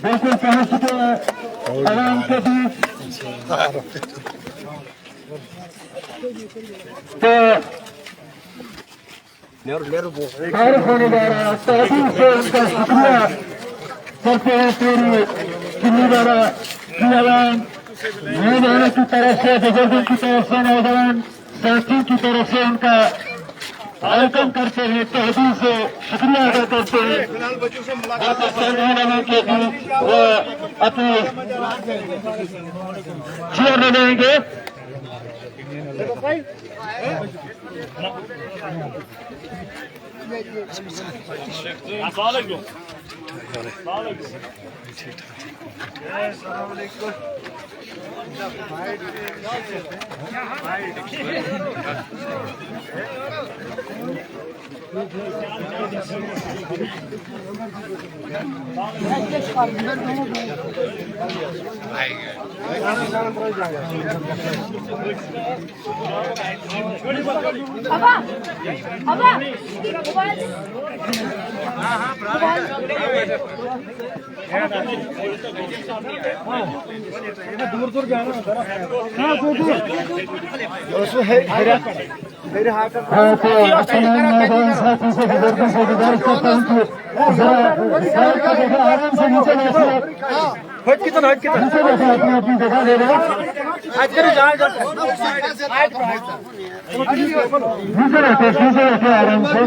बिल्कुल पहुंच चुके हैं आवाम के बीच। तो तारीफ होने जा रहा है, तहसील से उनका शुक्रिया करते हैं पूरी दिल्ली वाला की आवाम, नौजवानों की तरफ से, बुजुर्गों की तरफ से, नौजवान साथियों की तरफ से उनका वेलकम करते हैं, तहसील से शुक्रिया अदा करते हैं। के भी वो अपने चेयर ले लेंगे। दूर दूर जाना आराम से नीचे कितना अपनी जगह ले रहे आराम से।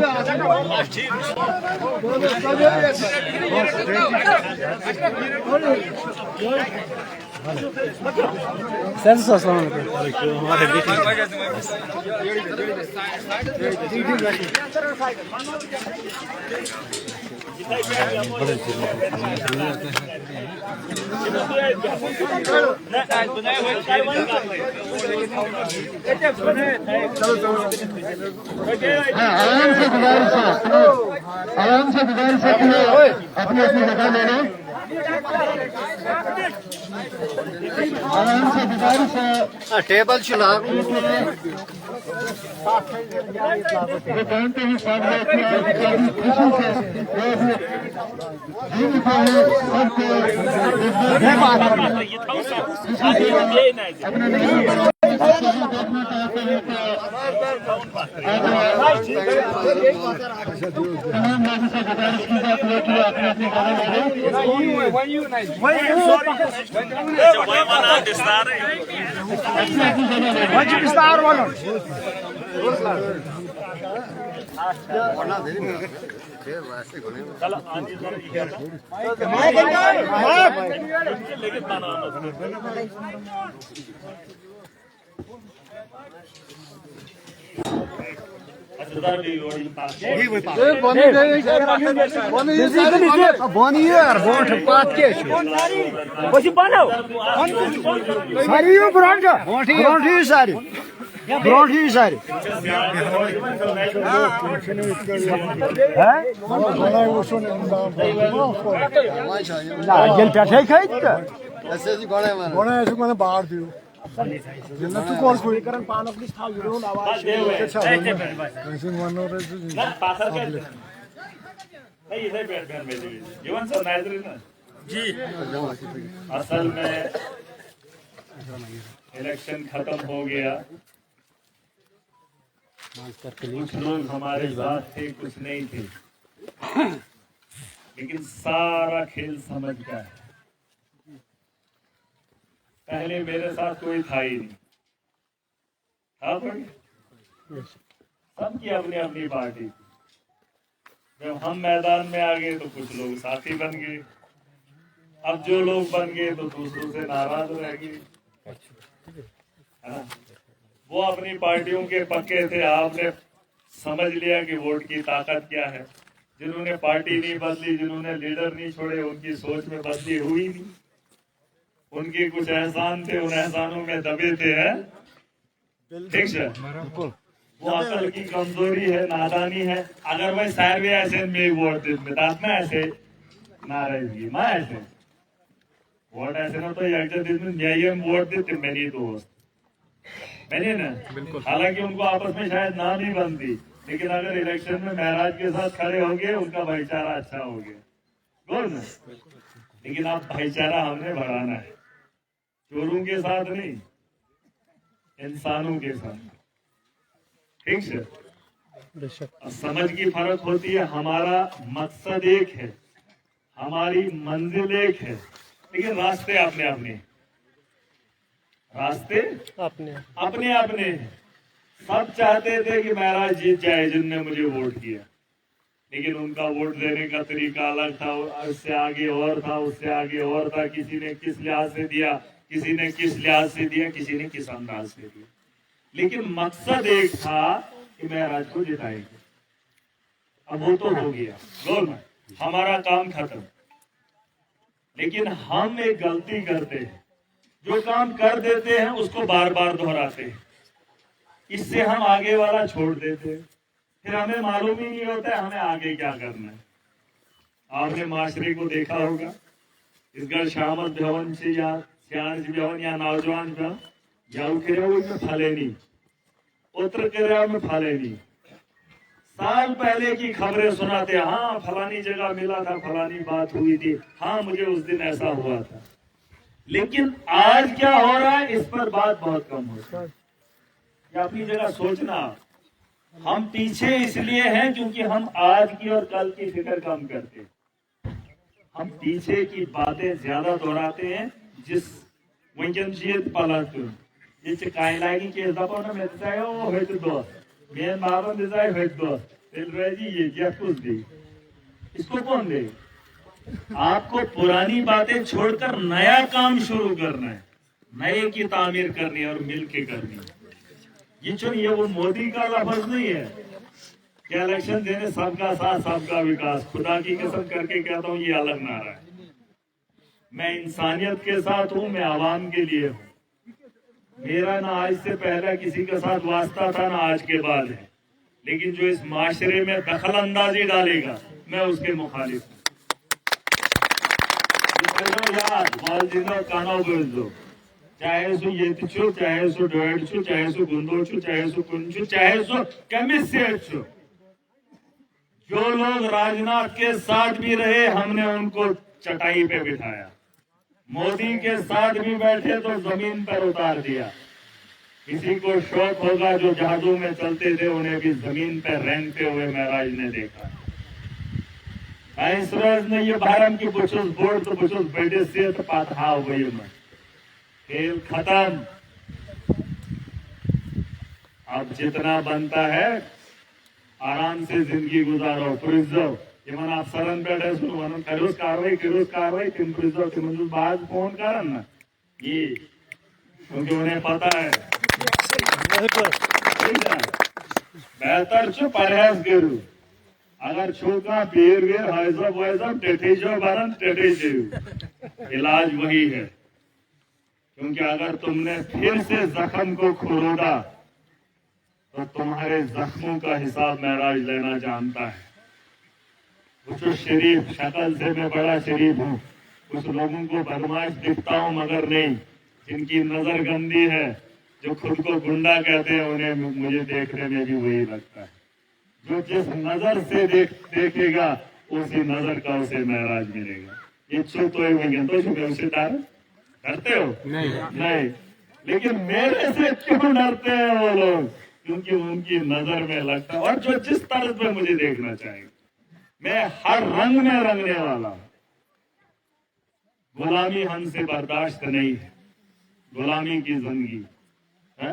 आराम से गुजारिश है अपनी अपनी जगह ले लें। आराम से गुजारिश है टेबल चला जानते हैं सामने खुशी असल में इलेक्शन खत्म हो गया, कुछ लोग हमारे साथ थे, कुछ नहीं थे, लेकिन सारा खेल समझ गया है। पहले मेरे साथ कोई था ही नहीं, सबकी अपनी अपनी पार्टी थी। जब हम मैदान में आ गए तो कुछ लोग साथी बन गए, अब जो लोग बन गए तो दूसरों से नाराज रह गए। वो अपनी पार्टियों के पक्के थे, आपने समझ लिया कि वोट की ताकत क्या है। जिन्होंने पार्टी नहीं बदली, जिन्होंने लीडर नहीं छोड़े, उनकी सोच में बदली हुई नहीं। उनके कुछ एहसान थे, उन एहसानों में दबे थे, है ठीक है। वो अकल की कमजोरी है, नादानी है। अगर वह सारे ऐसे में वोट देता ऐसे नाराजगी मैं ऐसे वोट ऐसे ना तो एक दिन में न्याय वोट देते मेरी दोस्त मैंने ना हालांकि उनको आपस में शायद नाम ही बनती, लेकिन अगर इलेक्शन में महराज के साथ खड़े होंगे उनका भाईचारा अच्छा हो गया बोल ना। लेकिन आप भाईचारा हमने बढ़ाना है, चोरों के साथ नहीं, इंसानों के साथ, ठीक है। समझ की फर्क होती है। हमारा मकसद एक है, हमारी मंजिल एक है, लेकिन रास्ते अपने अपने, रास्ते अपने अपने अपने। सब चाहते थे कि महराज जीत जाए जिनने मुझे वोट किया, लेकिन उनका वोट देने का तरीका अलग था, उससे आगे और था, उससे आगे और था। किसी ने किस लिहाज से दिया, किसी ने किस लिहाज से दिया, किसी ने किस अंदाज से दिया, लेकिन मकसद एक था कि महराज को जिताएंगे। अब वो तो हो गया, बोल में हमारा काम खत्म। लेकिन हम एक गलती करते हैं, जो काम कर देते हैं उसको बार बार दोहराते हैं, इससे हम आगे वाला छोड़ देते हैं, फिर हमें मालूम ही नहीं होता है हमें आगे क्या करना है। आपने माशरे को देखा होगा, इस घर शामत भवन से या सियाण भवन या नौजवान भवन या में फले नहीं, उत्तर किराया में फले नहीं। साल पहले की खबरें सुनाते, हाँ फलानी जगह मिला था, फलानी बात हुई थी, हाँ मुझे उस दिन ऐसा हुआ था। लेकिन आज क्या हो रहा है इस पर बात बहुत कम होती है। अपनी जगह सोचना, हम पीछे इसलिए हैं क्योंकि हम आज की और कल की फिक्र कम करते हैं। हम पीछे की बातें ज्यादा दोहराते हैं। जिस वंचन पालत ये कायलागी के दफा ना मिलता वो है तो दोस्त मेन मालूम डिजाइन है दोस्त जी ये क्या कुछ दी इसको कौन दे। आपको पुरानी बातें छोड़कर नया काम शुरू करना है, नए की तामीर करनी है और मिल के करनी है। ये वो मोदी का लफ्ज नहीं है कि इलेक्शन देने सबका साथ सबका विकास। खुदा की कसम करके कहता हूँ ये अलग नारा है। मैं इंसानियत के साथ हूँ, मैं आवाम के लिए हूँ। मेरा ना आज से पहले किसी के साथ वास्ता था ना आज के बाद है, लेकिन जो इस माशरे में दखल अंदाजी डालेगा मैं उसके मुखालिफ हूँ। चाहे सो ये छु, चाहे सो डोड छु, चाहे सो गुंदो छु, चाहे सो कुंचु, चाहे सो केमिस्ट्री छु। जो लोग राजनाथ के साथ भी रहे हमने उनको चटाई पे बिठाया, मोदी के साथ भी बैठे तो जमीन पर उतार दिया। किसी को शौक होगा जो जहाजों में चलते थे उन्हें भी जमीन पर रेंगते हुए महराज ने देखा। ने ये भारम की बुचुस बोर्ड तो बुचुस बैठे से तो पाथा वही में खेल खत्म। अब जितना बनता है आराम से जिंदगी गुजारो। प्रिजर्व मन आप सरन बैठे सुन करोस कार्रवाई तिम प्रिजर्व तिम बाद फोन करन ना ये, क्योंकि उन्हें पता है बेहतर छु परहेज करू। अगर छोका बेर वेर हाइजब वाइजब टेठे जो बारन टेठे जो इलाज वही है। क्योंकि अगर तुमने फिर से जख्म को खोदा तो तुम्हारे जख्मों का हिसाब महराज लेना जानता है। कुछ शरीफ शक्ल से मैं बड़ा शरीफ हूँ, कुछ लोगों को बदमाश दिखता हूँ मगर नहीं। जिनकी नजर गंदी है, जो खुद को गुंडा कहते हैं, उन्हें मुझे देखने में भी वही लगता है। जो जिस नजर से देखेगा उसी नजर का उसे महराज मिलेगा। ये छुप तो उसे डरते हो नहीं, लेकिन मेरे से क्यों डरते हैं वो लोग? क्योंकि उनकी नजर में लगता है। और जो जिस तरह पे मुझे देखना चाहेगा, मैं हर रंग में रंगने वाला हूं। गुलामी हमसे बर्दाश्त नहीं है, गुलामी की जिंदगी है।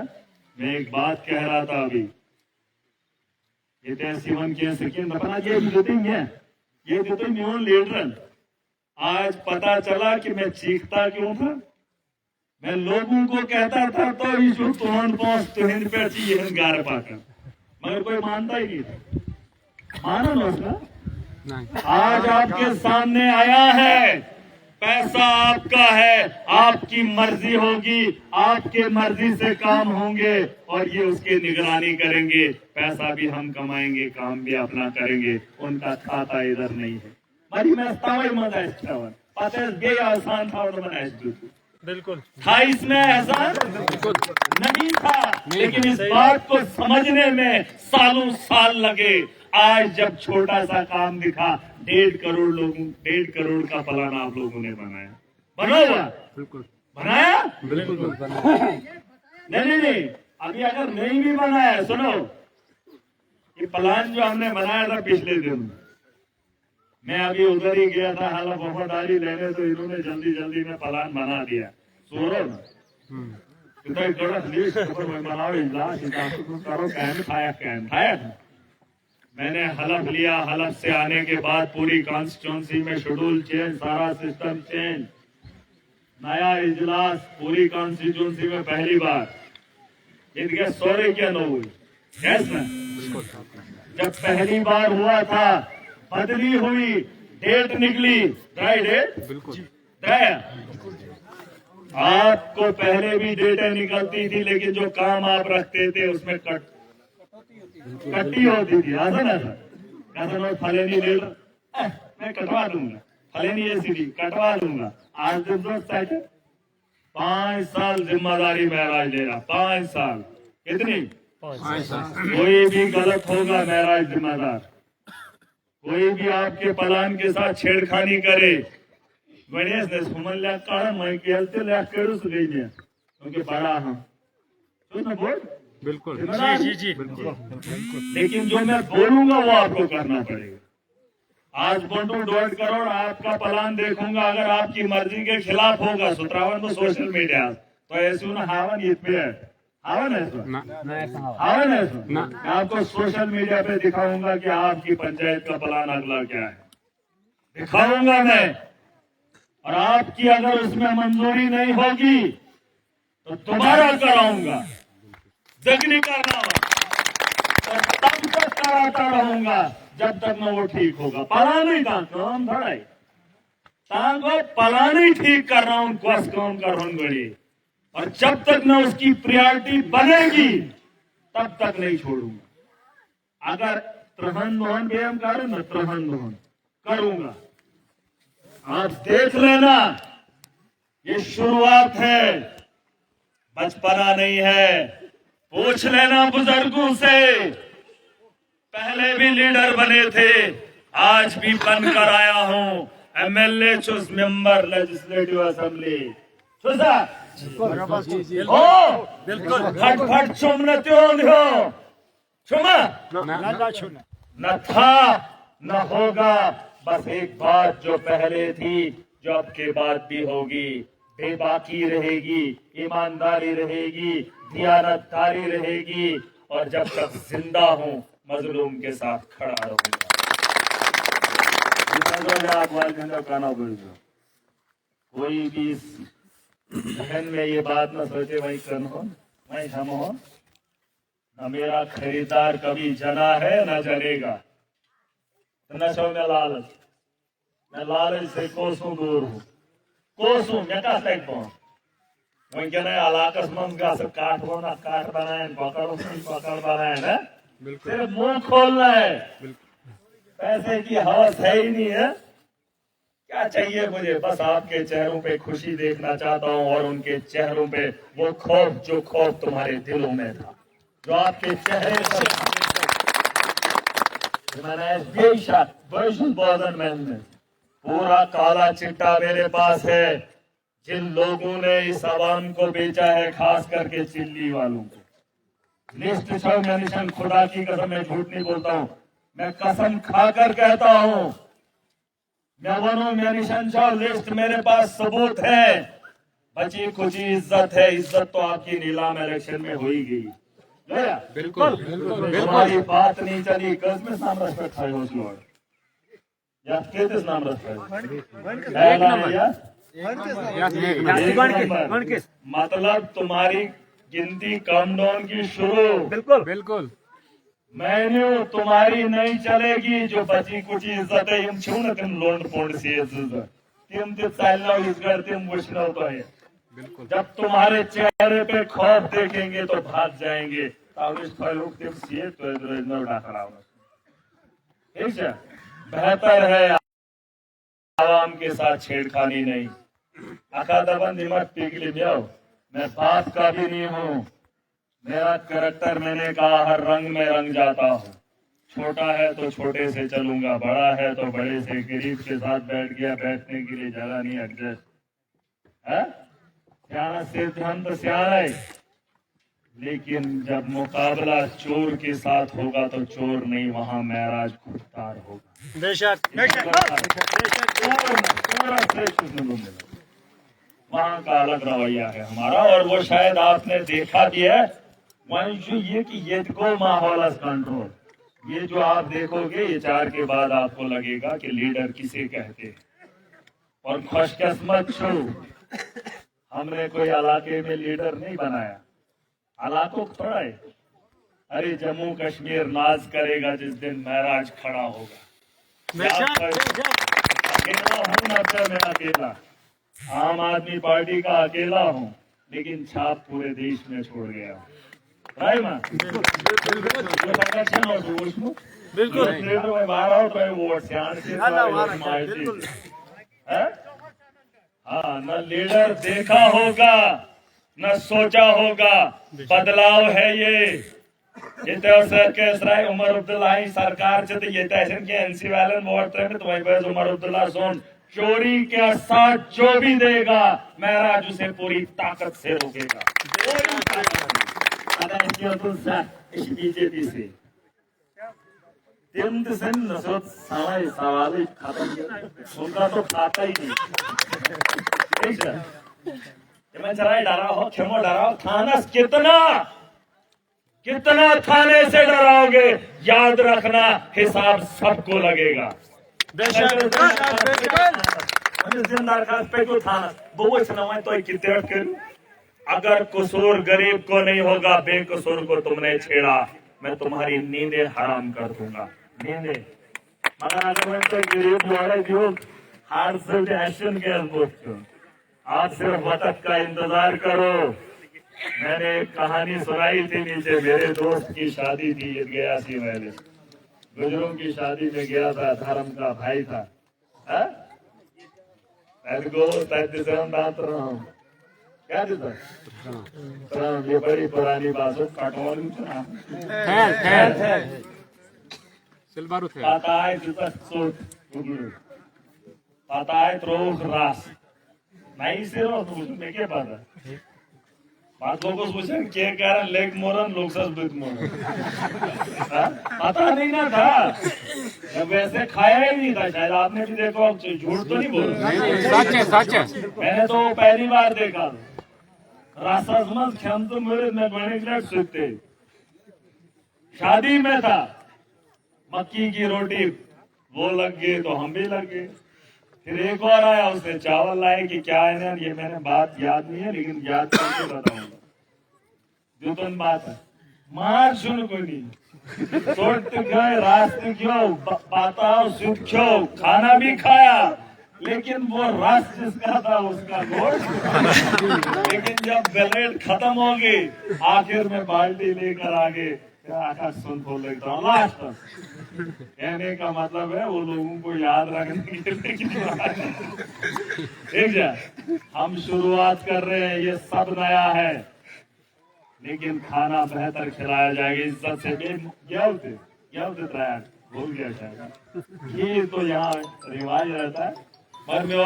मैं एक बात कह रहा था अभी, ये सिवन के सिक्किम अपना ये तो न्यून लीडर। आज पता चला कि मैं चीखता क्यों था। मैं लोगों को कहता था तो जो तोड़ पहुंच तुहिन पे चाहिए गार पाकर, मगर कोई मानता ही नहीं था। माना ना उसका। आज आपके सामने आया है, पैसा आपका है, आपकी मर्जी होगी, आपके मर्जी से काम होंगे और ये उसकी निगरानी करेंगे। पैसा भी हम कमाएंगे, काम भी अपना करेंगे। उनका खाता इधर नहीं है। मैं तवे मज पे बे आसान था बिल्कुल था इसमें एहसान नहीं था, लेकिन इस बात को समझने में सालों साल लगे। आज जब छोटा सा काम दिखा, 1.5 करोड़ का प्लान आप लोगों ने बनाया, बना हुआ बिल्कुल बनाया बिल्कुल नहीं, अभी अगर नहीं भी बनाया, सुनो, ये प्लान जो हमने बनाया था पिछले दिन, मैं अभी उधर ही गया था हाल वफादारी लेने, तो इन्होंने जल्दी में प्लान बना दिया। सुनो ना, बनाओ इजलास करो, खाया। मैंने हलफ लिया, हलफ से आने के बाद पूरी कॉन्स्टिट्यूंसी में शेड्यूल चेंज, सारा सिस्टम चेंज, नया इजलास पूरी कॉन्स्टिट्यूंसी में पहली बार। ये सौरे क्या न हुई गैस में, जब पहली बार हुआ था बदली हुई, डेट निकली, ड्राई डेट बिल्कुल आपको पहले भी डेटें निकलती थी, लेकिन जो काम आप रखते थे उसमें कट्टी होती थी। ऐसा फलेनी ले लो, मैं कटवा दूंगा, फलेनी एसीडी कटवा दूंगा। आज दिन दोस्त 5 साल जिम्मेदारी महराज ले रहा, 5 साल। कितनी? 5 साल। कोई भी गलत होगा महराज जिम्मेदार, कोई भी आपके प्लान के साथ छेड़खानी करे, गणेश ने सुमन लिया कारण मैं खेलते लिया केड़ू से गई दिया, क्योंकि बड़ा हम तो बोल बिल्कुल जी बिल्कुल। लेकिन जो मैं बोलूंगा वो आपको करना पड़ेगा। आज 1.5 करोड़ आपका प्लान देखूंगा, अगर आपकी मर्जी के खिलाफ होगा, सुतरावन तो सोशल मीडिया तो ऐसे ना हावन ईद पे है, हावन है मैं आपको सोशल मीडिया पे दिखाऊंगा कि आपकी पंचायत का प्लान अगला क्या है, दिखाऊंगा मैं। और आपकी अगर उसमें मंजूरी नहीं होगी तो दोबारा कराऊंगा, जगनी करना और तब तक कराता रहूंगा जब तक न वो ठीक होगा। प्लान ही काम थोड़ा को प्लान ही ठीक कर रहा हूं, बस काम कर रहा हूं बड़ी, और जब तक न उसकी प्रायोरिटी बनेगी तब तक नहीं छोड़ूंगा। अगर त्रहन दोहन बेम करें न त्रहन दोहन करूंगा, आप देख लेना, ये शुरुआत है, बचपना नहीं है। पूछ लेना बुजुर्गों से, पहले भी लीडर बने थे, आज भी बनकर आया हूं, MLA choose member legislative assembly चूसा बिल्कुल फट चुमने त्यों चुमा न था न होगा। बस एक बात जो पहले थी, जो अब के बाद भी होगी, बेबाकी रहेगी, ईमानदारी रहेगी, दियानतदारी रहेगी, और जब तक जिंदा हूं मजलूम के साथ खड़ा रहूंगा। कोई भी बहन में ये बात न सोचे वही कन हो वही हम हो, न मेरा खरीदार कभी जना है न जनेगा। नशो में लालच, मैं लालच से कोसों दूर हूँ, कोसों मैं कहा तक पहुंच वही अलाकस मन का सब काट होना, काट बनाए, पकड़ बनाए ना, सिर्फ मुंह खोलना है, पैसे की हवस है ही नहीं है। क्या चाहिए मुझे, बस आपके चेहरों पे खुशी देखना चाहता हूँ, और उनके चेहरों पे वो खौफ जो खौफ तुम्हारे दिलों में था, जो आपके चेहरे पर पूरा काला चिट्टा मेरे पास है। जिन लोगों ने इस आवाम को बेचा है, खास करके चिल्ली वालों को, लिस्ट छो मेंशन, खुदा की कसम मैं झूठ नहीं बोलता हूँ, मैं कसम खाकर कहता हूँ, मैं वनो मेंशन छो लिस्ट मेरे पास सबूत है। बची कुछ इज्जत है, इज्जत तो आपकी नीलाम इलेक्शन में हो ही गई। बिल्कुल हमारी बात नहीं चली, कस में नाम रेस्पेक्ट है उस लॉर्ड या किस नाम रेस्पेक्ट, मतलब तुम्हारी गिनती कम डाउन की शुरू, बिल्कुल मैंने तुम्हारी नहीं चलेगी। जो बची कुछ इज्जत है हम छू न तुम लोड पोड से तुम इसगर तुम मुश्किल तो है। जब तुम्हारे चेहरे पे खौफ देखेंगे तो भाग जाएंगे। ठीक है, बेहतर है आवाम के साथ छेड़खानी नहीं। अकादबंद हिम्मत पिघली म्याओ, मैं बाप का भी नहीं हूँ। मेरा करैक्टर मैंने कहा हर रंग में रंग जाता हूँ। छोटा है तो छोटे से चलूंगा, बड़ा है तो बड़े से। गरीब के साथ बैठ गया, बैठने के लिए जगह नहीं एडजस्ट है। सियाना सिद्धांत सियाना है, लेकिन जब मुकाबला चोर के साथ होगा तो चोर नहीं, वहां महराज खुददार होगा। बेशक वहां का अलग रवैया है हमारा, और वो शायद आपने देखा भी है। ये कि ये को माहौल कंट्रोल, ये जो आप देखोगे ये 4 के बाद आपको लगेगा कि लीडर किसे कहते हैं। और खुशकिस्मत छो, हमने कोई इलाके में लीडर नहीं बनाया, इलाकों को थोड़ा है। अरे जम्मू कश्मीर नाज करेगा जिस दिन महराज खड़ा होगा। अकेला हूँ ना, मैं अकेला आम आदमी पार्टी का अकेला हूँ, लेकिन छाप पूरे देश में छोड़ गया हूँ। हाँ, न लीडर देखा होगा न सोचा होगा, बदलाव है ये उमर अब्दुल्ला सरकार एनसी वाले वोट उमर अब्दुल्ला सोन चोरी के साथ जो भी देगा महराज उसे पूरी ताकत से रोकेगा। बीजेपी से सवाल खत्म, उनका तो खाता ही नहीं। डरा हो, क्षमो डरा हो, थाना कितना थाने से डराओगे, याद रखना हिसाब सबको लगेगा। अगर कसूर गरीब को नहीं होगा, बेकसूर को तुमने छेड़ा, मैं तुम्हारी नींदें हराम कर दूंगा। नींदें मगर अगर मैं तो गरीब वाले जो हार से एक्शन के आप सिर्फ वक्त का इंतजार करो। मैंने एक कहानी सुनाई थी नीचे, मेरे दोस्त की शादी थी, गया थी मैंने, गुजरों की शादी में गया था, धर्म का भाई था। क्या देता ये बड़ी पुरानी बात काटवानी पता है त्रोख रास नहीं से में क्या पता बात लोगों को पूछे क्या कह रहे लेग मोरन लोग मोरन पता नहीं ना था, जब वैसे खाया ही नहीं था। शायद आपने भी देखो, झूठ तो नहीं बोल रहा, सच है। मैंने तो पहली बार देखा रासमंद क्षम तो मेरे में बने सुनते शादी में था, मक्की की रोटी वो लग गई तो हम भी लग गए। फिर एक और आया, उसने चावल लाए कि क्या है ना, ये मैंने बात याद नहीं है लेकिन याद करके बताऊंगा। जुतन बात है मार सुन को नहीं सोट गए रास्ते क्यों बताओ सुख क्यों, खाना भी खाया लेकिन वो रस जिसका था उसका गोश्त। लेकिन जब ब्लेड खत्म हो गई, आखिर में बाल्टी लेकर आगे आकाश सुन खोल लेता हूँ। लास्ट कहने का मतलब है वो लोगों को याद रखने के लिए ठीक है। हम शुरुआत कर रहे हैं, ये सब नया है, लेकिन खाना बेहतर खिलाया जाएगा इज्जत से। क्या होते भूल गया शायद, ये तो यहाँ रिवाज रहता है। पर मैं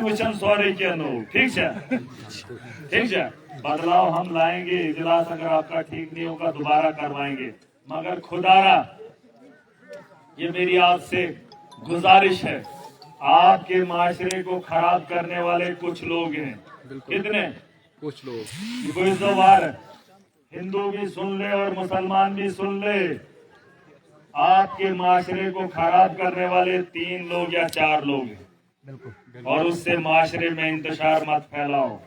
वचन सॉरी क्या नो, ठीक है। बदलाव हम लाएंगे, इजलास अगर आपका ठीक नहीं होगा दोबारा करवाएंगे, मगर खुदारा ये मेरी आपसे गुजारिश है, आपके माशरे को खराब करने वाले कुछ लोग हैं। कितने? कुछ लोग। कोई दो बार हिंदू भी सुन ले और मुसलमान भी सुन ले, आपके माशरे को खराब करने वाले 3 लोग या 4 लोग हैं। और उससे माशरे में इंतशार मत फैलाओ।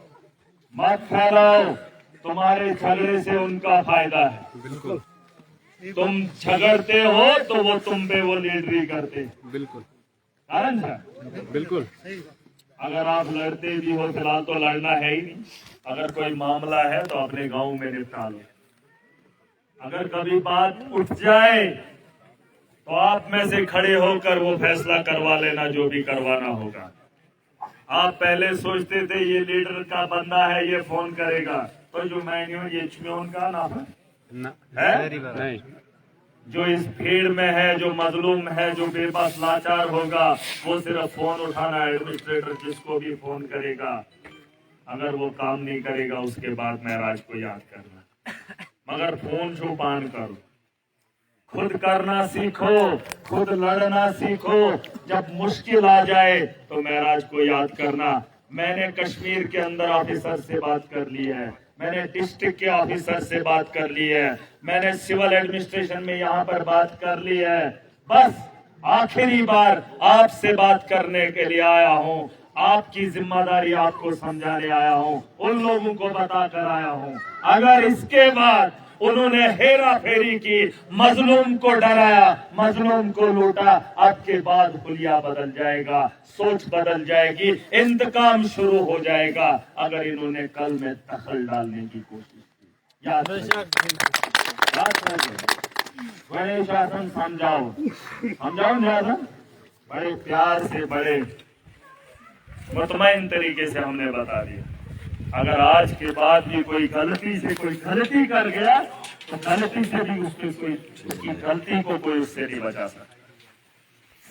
तुम्हारे झगड़े से उनका फायदा है। बिल्कुल। तुम झगड़ते हो तो वो तुम पे वो लीडरी करते। बिल्कुल कारण है। बिल्कुल। अगर आप लड़ते भी हो, फिलहाल तो लड़ना है ही नहीं। अगर कोई मामला है तो अपने गांव में निपटा लो। अगर कभी बात उठ जाए तो आप में से खड़े होकर वो फैसला करवा लेना जो भी करवाना होगा। आप पहले सोचते थे ये लीडर का बंदा है, ये फोन करेगा, तो जो मैंने ये छुन का नाम है नहीं, जो इस भीड़ में है, जो मजलूम है, जो बेबस लाचार होगा, वो सिर्फ फोन उठाना। एडमिनिस्ट्रेटर जिसको भी फोन करेगा, अगर वो काम नहीं करेगा उसके बाद महराज को याद करना। मगर फोन छो पान करो, खुद करना सीखो, खुद लड़ना सीखो। जब मुश्किल आ जाए तो महराज को याद करना। मैंने कश्मीर के अंदर ऑफिसर से बात कर ली है, मैंने डिस्ट्रिक्ट के ऑफिसर से बात कर ली है, मैंने सिविल एडमिनिस्ट्रेशन में यहाँ पर बात कर ली है। बस आखिरी बार आपसे बात करने के लिए आया हूँ, आपकी जिम्मेदारी आपको समझाने आया हूँ, उन लोगों को बता कर आया हूँ। अगर इसके बाद उन्होंने हेरा फेरी की, मजलूम को डराया, मजलूम को लूटा, आपके बाद हुलिया बदल जाएगा, सोच बदल जाएगी, इंतकाम शुरू हो जाएगा। अगर इन्होंने कल में दखल डालने की कोशिश की, याद बड़े शासन समझाओ शासन, बड़े प्यार से, बड़े मुतमईन तरीके से हमने बता दिया। अगर आज के बाद भी कोई गलती से कोई गलती कर गया तो गलती से भी उसकी गलती को कोई उससे नहीं बचा सकता।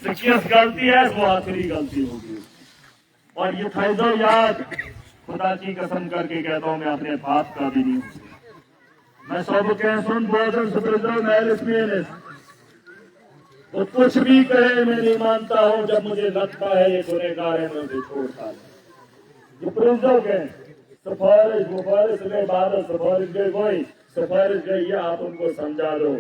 सिकियस गलती है वो आखिरी गलती होगी। और ये फैजो याद, खुदा की कसम करके कहता हूं, मैं अपने बाप का भी नहीं हूं। मैं सब कह सुन बोझ वो कुछ भी कहे मैं नहीं मानता हूं। जब मुझे लगता है ये गुनहगार है मैं उसे छोड़ता हूं। ये प्रिंसो के सिफारिश मुफारिश गए, बादल सिफारिश गए, कोई सिफारिश गई है, आप उनको समझा दो।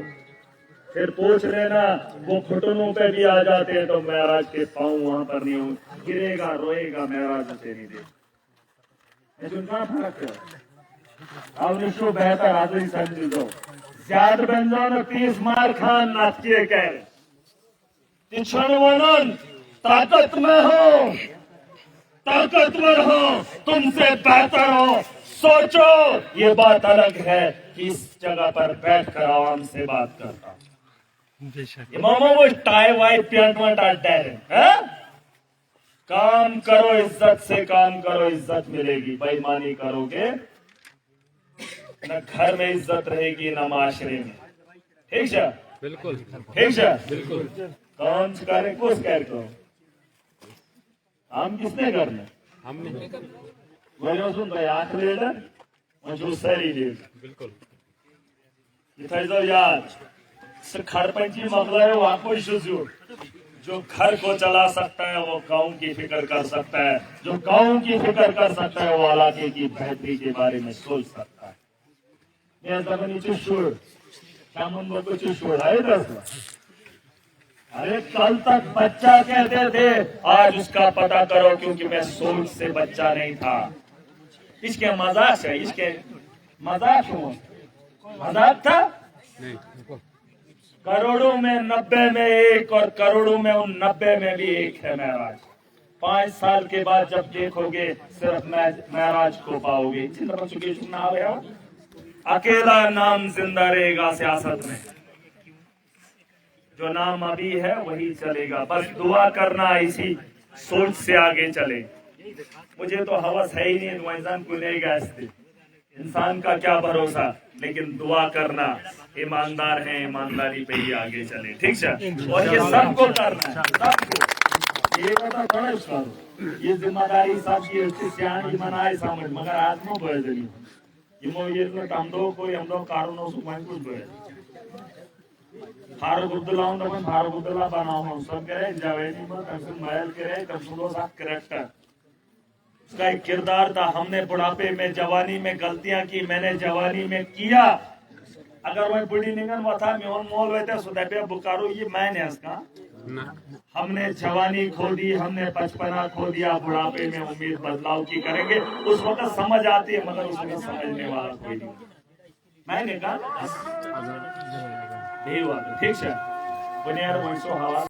फिर पूछ लेना, वो घुटनों पे भी आ जाते हैं तो महराज के पाँव वहां पर नहीं हो, गिरेगा, रोएगा, महराज उसे नहीं दे। उनका फर्क है। अब निशो बेहतर आदमी समझ दो, ज्यादा बन जाओ ना 30 मार खान नाचके कह ताकत में हो, ताकतवर हो, तुमसे बेहतर हो, सोचो। ये बात अलग है कि इस जगह पर बैठकर आवाम से बात करता हूं। मामा वो टाई वाई पेंट वंट अड्डा है। काम करो इज्जत से, काम करो इज्जत मिलेगी। बेईमानी करोगे न घर में इज्जत रहेगी न माशरे में। ठीक है, बिल्कुल ठीक है, बिल्कुल। कौन करे कुछ कर को हम किसने करना, हमने वही सुन भाई आख लीडर और जो सही लीडर बिल्कुल याद खड़पंची मसला है। वो आपको जो घर को चला सकता है वो गांव की फिक्र कर सकता है, जो गांव की फिक्र कर सकता है वो इलाके की बेहतरी के बारे में सोच सकता है। अरे कल तक बच्चा कहते थे, आज उसका पता करो, क्योंकि मैं सोच से बच्चा नहीं था। इसके मजाक है, इसके मजाक हो, मजाक था। नहीं, करोड़ों में 90 में एक, और करोड़ों में उन 90 में भी एक है महराज। 5 साल के बाद जब देखोगे सिर्फ महराज को पाओगे। अकेला नाम जिंदा रहेगा सियासत में, जो नाम अभी है वही चलेगा। बस दुआ करना इसी सोच से आगे चले। मुझे तो हवस है ही नहीं, इंसान को नहीं गए, इंसान का क्या भरोसा, लेकिन दुआ करना, ईमानदार है, ईमानदारी पे ही आगे चले। ठीक है, और ये सबको करना है, सबको ये बता करो, ये जिम्मेदारी सबकी सियाणी मनाए समझ, मगर आत्मा बदली ये तमदो कोई हम लोग कारणों से कुछ बदल फारूक अब्दुल्ला बनाओ सब करे जावेदी में तमसुल महल करे तमसुल साहब करेक्टर उसका एक किरदार था। हमने बुढ़ापे में, जवानी में गलतियां की, मैंने जवानी में किया। अगर वह बुढ़ी निगन वथा में मोल वैसे सुदे बुकारो ये मैंने इसका हमने जवानी खो दी, हमने बचपना खो दिया, बुढ़ापे में उम्मीद बदलाव की करेंगे। उस वक्त समझ आती है, मगर उसमें समझने वाला कोई नहीं। मैंने कहा ठीक है, बुनियाद हवा